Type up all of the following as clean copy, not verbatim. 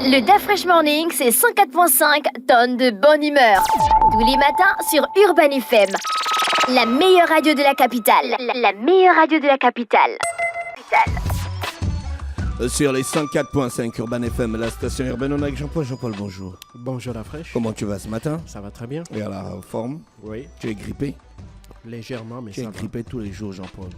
Le DAF Fresh Morning, c'est 104.5 tonnes de bonne humeur. Tous les matins sur Urban FM. La meilleure radio de la capitale. La meilleure radio de la capitale. Sur les 104.5 Urban FM, la station urbaine, on est avec Jean-Paul. Jean-Paul, bonjour. Bonjour la fraîche. Comment tu vas ce matin? Ça va très bien. Et à la forme? Oui. Tu es grippé? Légèrement, mais tu ça es va. grippé tous les jours, Jean-Paul.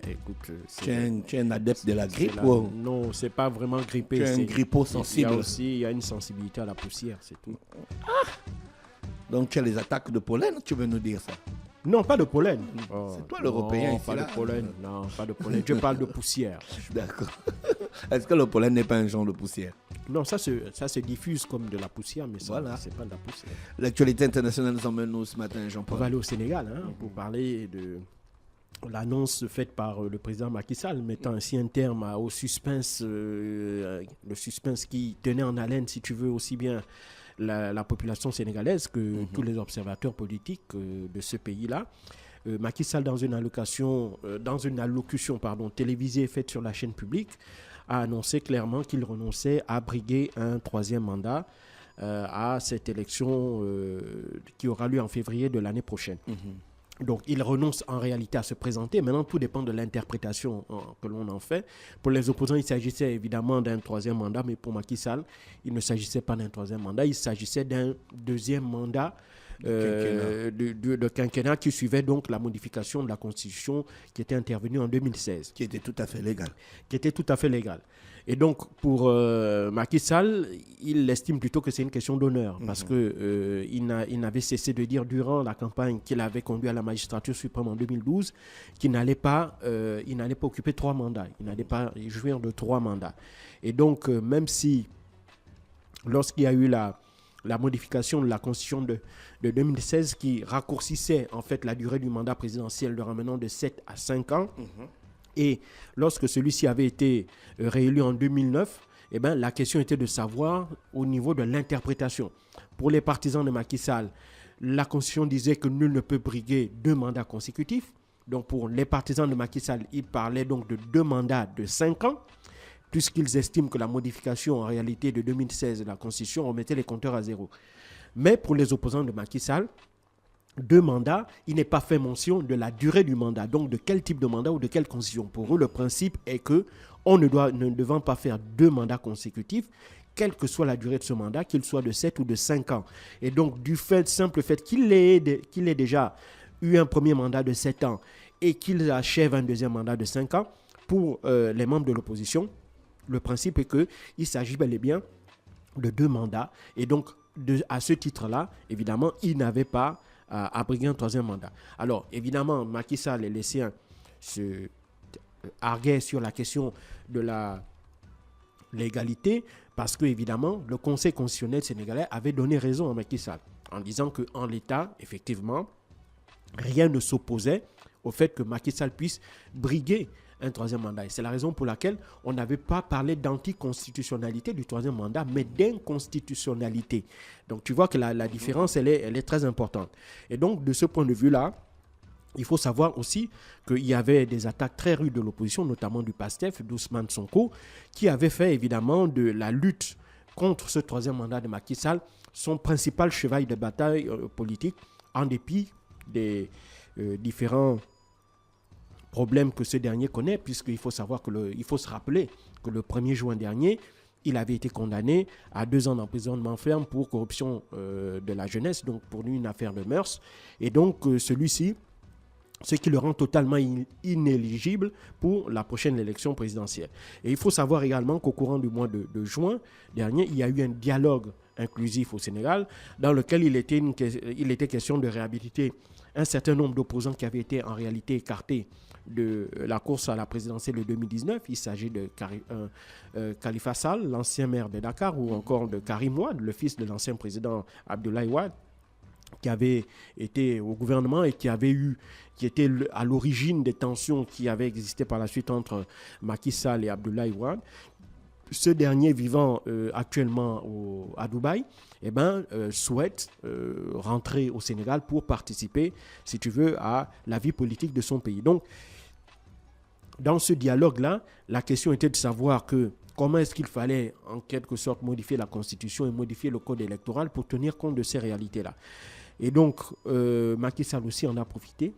Écoute, Tu es un adepte de la grippe la... ou Non, c'est pas vraiment grippé. tu es un grippo-sensible? Il y a une sensibilité à la poussière, c'est tout. Donc tu as les attaques de pollen, tu veux nous dire ça? Non, pas de pollen. C'est toi l'Européen ici, pas là. de pollen. Non, pas de pollen. Je parle de poussière. D'accord. Est-ce que le pollen n'est pas un genre de poussière? Non, ça se diffuse comme de la poussière, mais ça, Voilà. c'est pas de la poussière. L'actualité internationale nous emmène nous ce matin, On Jean-Paul. va aller au Sénégal pour parler de l'annonce faite par le président Macky Sall, mettant ainsi un terme au suspense, le suspense qui tenait en haleine, si tu veux, aussi bien la population sénégalaise que tous les observateurs politiques de ce pays-là. Macky Sall, dans une allocution télévisée faite sur la chaîne publique, a annoncé clairement qu'il renonçait à briguer un troisième mandat à cette élection qui aura lieu en février de l'année prochaine. Donc, il renonce en réalité à se présenter. Maintenant, tout dépend de l'interprétation que l'on en fait. Pour les opposants, il s'agissait évidemment d'un troisième mandat, mais pour Macky Sall, il ne s'agissait pas d'un troisième mandat, il s'agissait d'un deuxième mandat de quinquennat qui suivait donc la modification de la Constitution qui était intervenue en 2016. Qui était tout à fait légal. Et donc, pour Macky Sall, il estime plutôt que c'est une question d'honneur parce qu'il n'avait cessé de dire durant la campagne qu'il avait conduit à la magistrature suprême en 2012 qu'il n'allait pas occuper 3 mandats, il n'allait pas jouir de 3 mandats. Et donc, même si, lorsqu'il y a eu la modification de la Constitution de 2016 qui raccourcissait en fait la durée du mandat présidentiel, le ramenant de 7 à 5 ans, et lorsque celui-ci avait été réélu en 2009, eh ben, la question était de savoir au niveau de l'interprétation. Pour les partisans de Macky Sall, la Constitution disait que nul ne peut briguer 2 mandats consécutifs. Donc pour les partisans de Macky Sall, ils parlaient donc de 2 mandats de 5 ans, puisqu'ils estiment que la modification en réalité de 2016 de la Constitution remettait les compteurs à zéro. Mais pour les opposants de Macky Sall, 2 mandats, il n'est pas fait mention de la durée du mandat, donc de quel type de mandat ou de quelle constitution. Pour eux, le principe est que on ne devant pas faire 2 mandats consécutifs, quelle que soit la durée de ce mandat, qu'il soit de 7 ou de 5 ans. Et donc, du simple fait qu'il ait déjà eu un premier mandat de 7 ans et qu'il achève un deuxième mandat de 5 ans, pour les membres de l'opposition, le principe est qu'il s'agit bel et bien de 2 mandats. Et donc, à ce titre-là, évidemment, il n'avait pas à briguer un troisième mandat. Alors, évidemment, Macky Sall et les siens se arguaient sur la question de la légalité parce que, évidemment, le Conseil constitutionnel sénégalais avait donné raison à Macky Sall en disant qu'en l'état, effectivement, rien ne s'opposait au fait que Macky Sall puisse briguer un troisième mandat. Et c'est la raison pour laquelle on n'avait pas parlé d'anticonstitutionnalité du troisième mandat, mais d'inconstitutionnalité. Donc tu vois que la différence, elle est très importante. Et donc de ce point de vue-là, il faut savoir aussi qu'il y avait des attaques très rudes de l'opposition, notamment du PASTEF, d'Ousmane Sonko, qui avait fait évidemment de la lutte contre ce troisième mandat de Macky Sall son principal cheval de bataille politique, en dépit des différents problème que ce dernier connaît, puisqu'il faut savoir il faut se rappeler que le 1er juin dernier, il avait été condamné à 2 ans d'emprisonnement ferme pour corruption de la jeunesse, donc pour une affaire de mœurs. Et donc celui-ci, ce qui le rend totalement inéligible pour la prochaine élection présidentielle. Et il faut savoir également qu'au courant du mois de juin dernier, il y a eu un dialogue inclusif au Sénégal dans lequel il était question de réhabiliter un certain nombre d'opposants qui avaient été en réalité écartés de la course à la présidentielle de 2019. Il s'agit de Khalifa Sall, l'ancien maire de Dakar, ou encore de Karim Wade, le fils de l'ancien président Abdoulaye Wade, qui avait été au gouvernement et qui était à l'origine des tensions qui avaient existé par la suite entre Macky Sall et Abdoulaye Wade. Ce dernier vivant actuellement à Dubaï, souhaite rentrer au Sénégal pour participer, si tu veux, à la vie politique de son pays. Donc, dans ce dialogue-là, la question était de savoir que comment est-ce qu'il fallait en quelque sorte modifier la Constitution et modifier le code électoral pour tenir compte de ces réalités-là. Et donc, Macky Sall aussi en a profité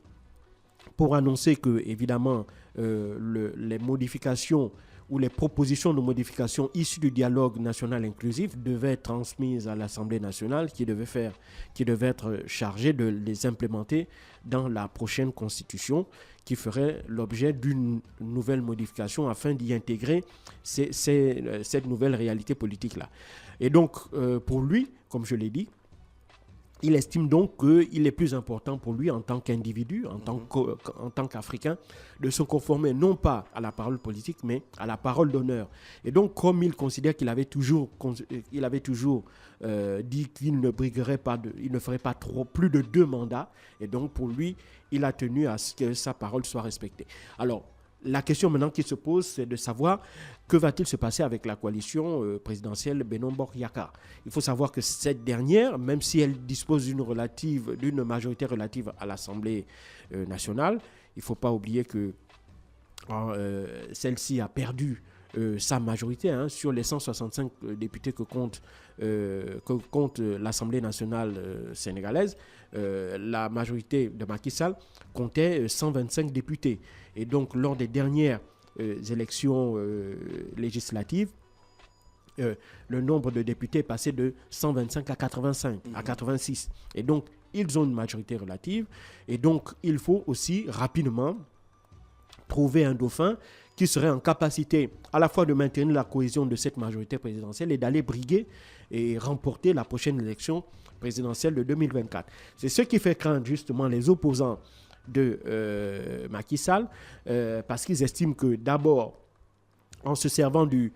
pour annoncer que, évidemment, les modifications ou les propositions de modification issues du dialogue national inclusif devaient être transmises à l'Assemblée nationale qui devait être chargée de les implémenter dans la prochaine constitution qui ferait l'objet d'une nouvelle modification afin d'y intégrer cette nouvelle réalité politique-là. Et donc, pour lui, comme je l'ai dit, il estime donc qu'il est plus important pour lui en tant qu'individu, en tant qu'Africain, de se conformer non pas à la parole politique, mais à la parole d'honneur. Et donc, comme il considère qu'il avait toujours dit qu'il ne briguerait pas, il ne ferait pas plus de 2 mandats, et donc pour lui, il a tenu à ce que sa parole soit respectée. Alors, la question maintenant qui se pose, c'est de savoir que va-t-il se passer avec la coalition présidentielle Benno Bokk Yakaar. Il faut savoir que cette dernière, même si elle dispose d'une majorité relative à l'Assemblée nationale, il ne faut pas oublier que celle-ci a perdu sa majorité sur les 165 députés que compte l'Assemblée nationale sénégalaise. La majorité de Macky Sall comptait 125 députés. Et donc, lors des dernières élections législatives, le nombre de députés est passé de 125 à 85, à 86. Et donc, ils ont une majorité relative. Et donc, il faut aussi rapidement trouver un dauphin qui serait en capacité à la fois de maintenir la cohésion de cette majorité présidentielle et d'aller briguer et remporter la prochaine élection présidentielle de 2024. C'est ce qui fait craindre justement les opposants de Macky Sall, parce qu'ils estiment que d'abord, en se servant du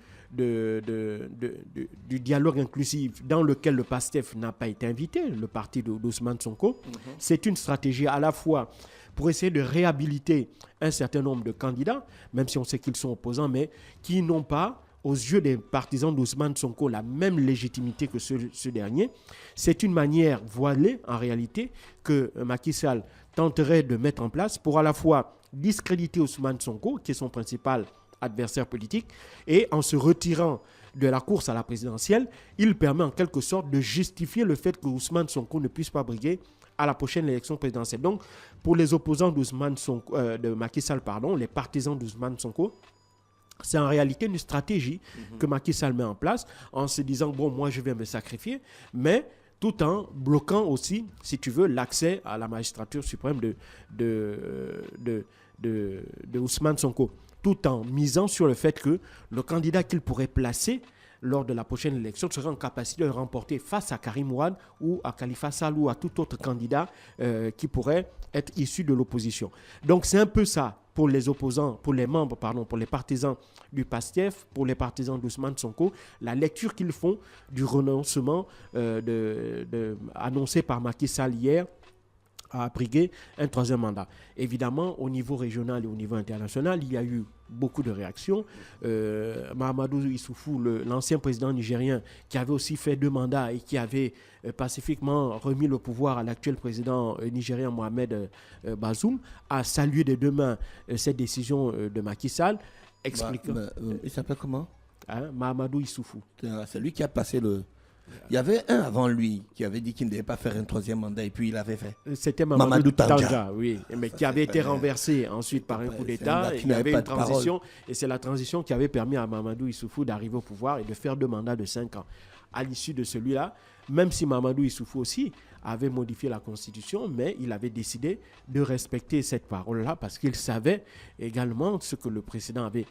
dialogue inclusif dans lequel le PASTEF n'a pas été invité, le parti d'Ousmane Sonko, c'est une stratégie à la fois pour essayer de réhabiliter un certain nombre de candidats, même si on sait qu'ils sont opposants, mais qui n'ont pas, aux yeux des partisans d'Ousmane Sonko, la même légitimité que ce dernier. C'est une manière voilée, en réalité, que Macky Sall tenterait de mettre en place pour à la fois discréditer Ousmane Sonko, qui est son principal adversaire politique, et en se retirant de la course à la présidentielle, il permet en quelque sorte de justifier le fait que Ousmane Sonko ne puisse pas briguer à la prochaine élection présidentielle. Donc, pour les opposants de Macky Sall, les partisans d'Ousmane Sonko, c'est en réalité une stratégie que Macky Sall met en place en se disant, bon, moi je vais me sacrifier, mais tout en bloquant aussi, si tu veux, l'accès à la magistrature suprême de Ousmane Sonko, tout en misant sur le fait que le candidat qu'il pourrait placer lors de la prochaine élection serait en capacité de remporter face à Karim Wade ou à Khalifa Sall ou à tout autre candidat qui pourrait être issu de l'opposition. Donc c'est un peu ça pour les opposants, pour les partisans du PASTEF, pour les partisans d'Ousmane Sonko, la lecture qu'ils font du renoncement annoncé par Macky Sall hier à briguer un 3e mandat. Évidemment, au niveau régional et au niveau international, il y a eu beaucoup de réactions. Mahamadou Issoufou, l'ancien président nigérien, qui avait aussi fait 2 mandats et qui avait pacifiquement remis le pouvoir à l'actuel président nigérien Mohamed Bazoum, a salué de 2 mains cette décision de Macky Sall, expliquant... il s'appelle comment Mahamadou Issoufou. C'est lui qui a passé le... Il y avait un avant lui qui avait dit qu'il ne devait pas faire un 3e mandat et puis il l'avait fait. C'était Mamadou Tandja, oui, mais qui avait été renversé ensuite par un coup d'État. Il y avait une transition et c'est la transition qui avait permis à Mahamadou Issoufou d'arriver au pouvoir et de faire 2 mandats de 5 ans. À l'issue de celui-là, même si Mahamadou Issoufou aussi avait modifié la Constitution, mais il avait décidé de respecter cette parole-là parce qu'il savait également ce que le précédent avait...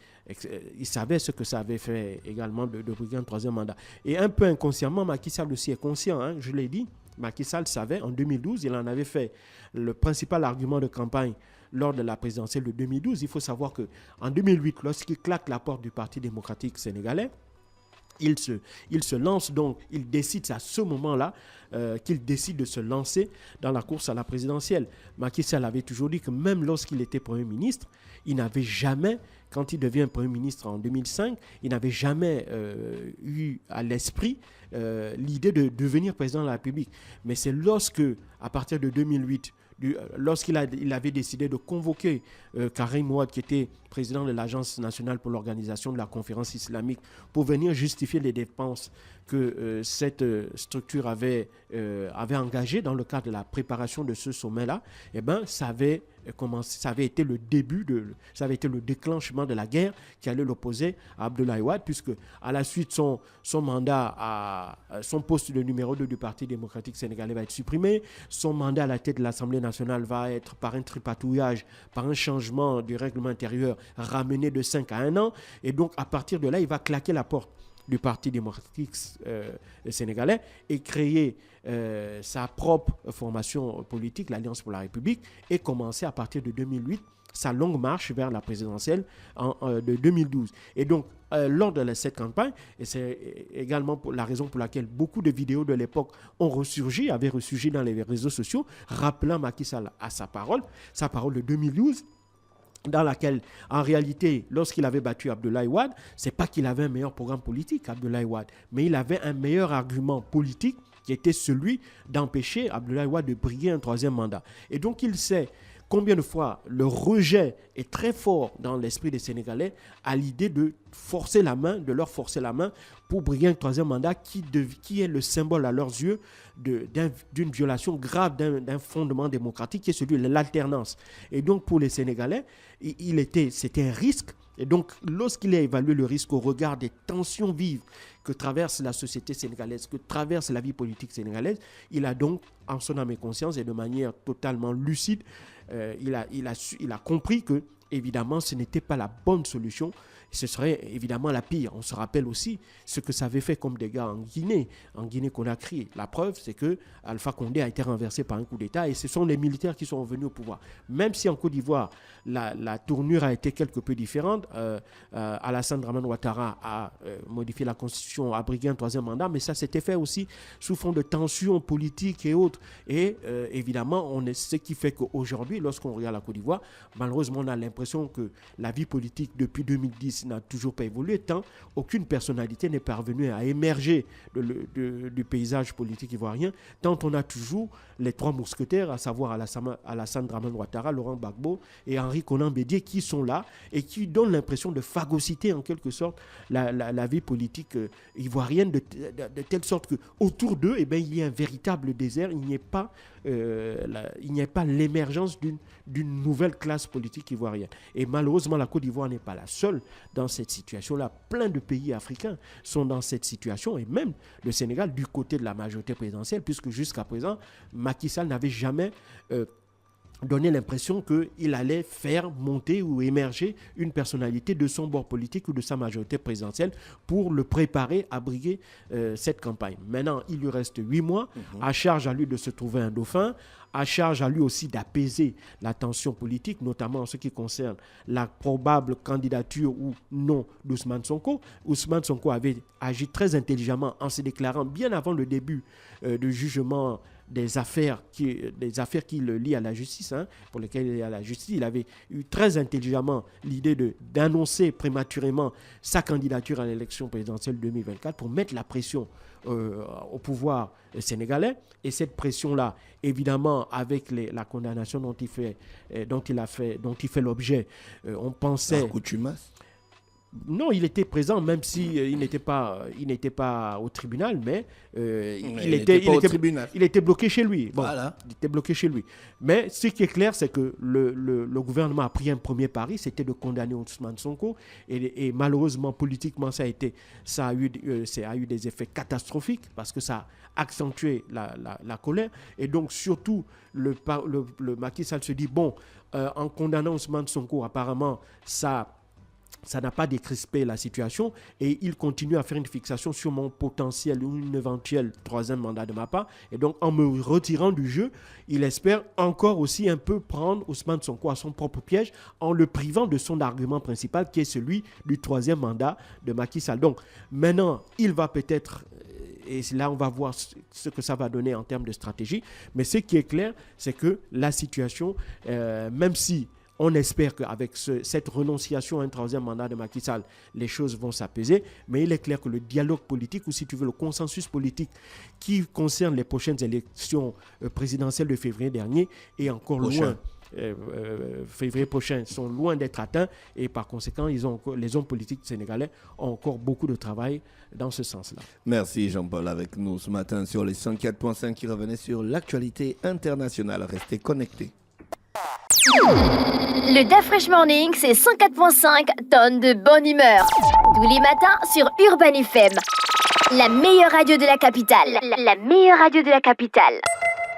Il savait ce que ça avait fait également de briguer un 3e mandat. Et un peu inconsciemment, Macky Sall aussi est conscient, je l'ai dit, Macky Sall savait, en 2012, il en avait fait le principal argument de campagne lors de la présidentielle de 2012. Il faut savoir qu'en 2008, lorsqu'il claque la porte du Parti démocratique sénégalais, il se lance donc, il décide à ce moment-là qu'il décide de se lancer dans la course à la présidentielle. Macky Sall avait toujours dit que même lorsqu'il était Premier ministre, il n'avait jamais, quand il devient Premier ministre en 2005, il n'avait jamais eu à l'esprit l'idée de devenir président de la République. Mais c'est lorsque, à partir de 2008, lorsqu'il avait décidé de convoquer Karim Ouad, qui était président de l'Agence nationale pour l'organisation de la conférence islamique, pour venir justifier les dépenses que cette structure avait engagées dans le cadre de la préparation de ce sommet-là, eh ben, ça avait été le ça avait été le déclenchement de la guerre qui allait l'opposer à Abdoulaye Wade, puisque à la suite, son poste de numéro 2 du Parti démocratique sénégalais va être supprimé, son mandat à la tête de l'Assemblée nationale va être, par un tripatouillage, par un changement du règlement intérieur, ramené de 5 à 1 an, et donc à partir de là, il va claquer la porte du Parti démocratique sénégalais et créer sa propre formation politique, l'Alliance pour la République, et commencer à partir de 2008 sa longue marche vers la présidentielle de 2012. Et donc, lors de cette campagne, et c'est également la raison pour laquelle beaucoup de vidéos de l'époque avaient ressurgi dans les réseaux sociaux, rappelant Macky Sall à sa parole de 2012, dans laquelle, en réalité, lorsqu'il avait battu Abdoulaye Wade, c'est pas qu'il avait un meilleur programme politique, Abdoulaye Wade, mais il avait un meilleur argument politique qui était celui d'empêcher Abdoulaye Wade de briguer un 3e mandat. Et donc, il sait combien de fois le rejet est très fort dans l'esprit des Sénégalais à l'idée de leur forcer la main pour briguer un 3e mandat qui est le symbole à leurs yeux d'une violation grave d'un fondement démocratique qui est celui de l'alternance. Et donc pour les Sénégalais, c'était un risque. Et donc lorsqu'il a évalué le risque au regard des tensions vives que traverse la société sénégalaise, que traverse la vie politique sénégalaise, il a donc, en son âme et conscience et de manière totalement lucide, il a compris que, évidemment, ce n'était pas la bonne solution. Ce serait évidemment la pire. On se rappelle aussi ce que ça avait fait comme dégâts en Guinée-Conakry. La preuve, c'est que Alpha Condé a été renversé par un coup d'État et ce sont les militaires qui sont revenus au pouvoir. Même si en Côte d'Ivoire, la tournure a été quelque peu différente, Alassane Dramane Ouattara a modifié la constitution, a brigué un 3e mandat, mais ça s'était fait aussi sous fond de tensions politiques et autres. Et évidemment, ce qui fait qu'aujourd'hui, lorsqu'on regarde la Côte d'Ivoire, malheureusement, on a l'impression que la vie politique depuis 2010 n'a toujours pas évolué, tant aucune personnalité n'est parvenue à émerger du paysage politique ivoirien, tant on a toujours les 3 mousquetaires, à savoir Alassane Dramane Ouattara, Laurent Gbagbo et Henri Konan Bédié, qui sont là et qui donnent l'impression de phagocyter en quelque sorte la vie politique ivoirienne de telle sorte qu'autour d'eux, eh bien, il y a un véritable désert, il n'y ait pas l'émergence d'une nouvelle classe politique ivoirienne. Et malheureusement, la Côte d'Ivoire n'est pas la seule dans cette situation-là. Plein de pays africains sont dans cette situation, et même le Sénégal du côté de la majorité présidentielle, puisque jusqu'à présent, Macky Sall n'avait jamais donné l'impression qu'il allait faire monter ou émerger une personnalité de son bord politique ou de sa majorité présidentielle pour le préparer à briguer cette campagne. Maintenant, il lui reste 8 mois, à charge à lui de se trouver un dauphin, à charge à lui aussi d'apaiser la tension politique, notamment en ce qui concerne la probable candidature ou non d'Ousmane Sonko. Ousmane Sonko avait agi très intelligemment en se déclarant bien avant le début du jugement des affaires qui le lient à la justice, pour lesquelles il est à la justice. Il avait eu très intelligemment l'idée d'annoncer prématurément sa candidature à l'élection présidentielle 2024 pour mettre la pression au pouvoir sénégalais. Et cette pression-là, évidemment, avec la condamnation dont il fait l'objet, on pensait... Non, il était présent, même si il n'était pas au tribunal, mais il était bloqué chez lui. Bon, voilà. Il était bloqué chez lui. Mais ce qui est clair, c'est que le gouvernement a pris un premier pari, c'était de condamner Ousmane Sonko. Et malheureusement, politiquement, ça a eu des effets catastrophiques parce que ça a accentué la colère. Et donc, surtout, le Macky Sall se dit, bon, en condamnant Ousmane Sonko, apparemment, ça n'a pas décrispé la situation et il continue à faire une fixation sur mon potentiel ou une éventuelle 3e mandat de ma part. Et donc, en me retirant du jeu, il espère encore aussi un peu prendre Ousmane Sonko à son propre piège en le privant de son argument principal qui est celui du 3e mandat de Macky Sall. Donc, maintenant, il va peut-être... Et là, on va voir ce que ça va donner en termes de stratégie. Mais ce qui est clair, c'est que la situation, même si On espère qu'avec cette renonciation à un troisième mandat de Macky Sall, les choses vont s'apaiser. Mais il est clair que le dialogue politique, ou si tu veux, le consensus politique qui concerne les prochaines élections présidentielles de février dernier est encore loin. Février prochain sont loin d'être atteints et par conséquent, les hommes politiques sénégalais ont encore beaucoup de travail dans ce sens-là. Merci Jean-Paul avec nous ce matin sur les 104.5 qui revenaient sur l'actualité internationale. Restez connectés. Le DAF Morning, c'est 104.5 tonnes de bonne humeur. Tous les matins sur Urban FM. La meilleure radio de la capitale. La meilleure radio de la capitale.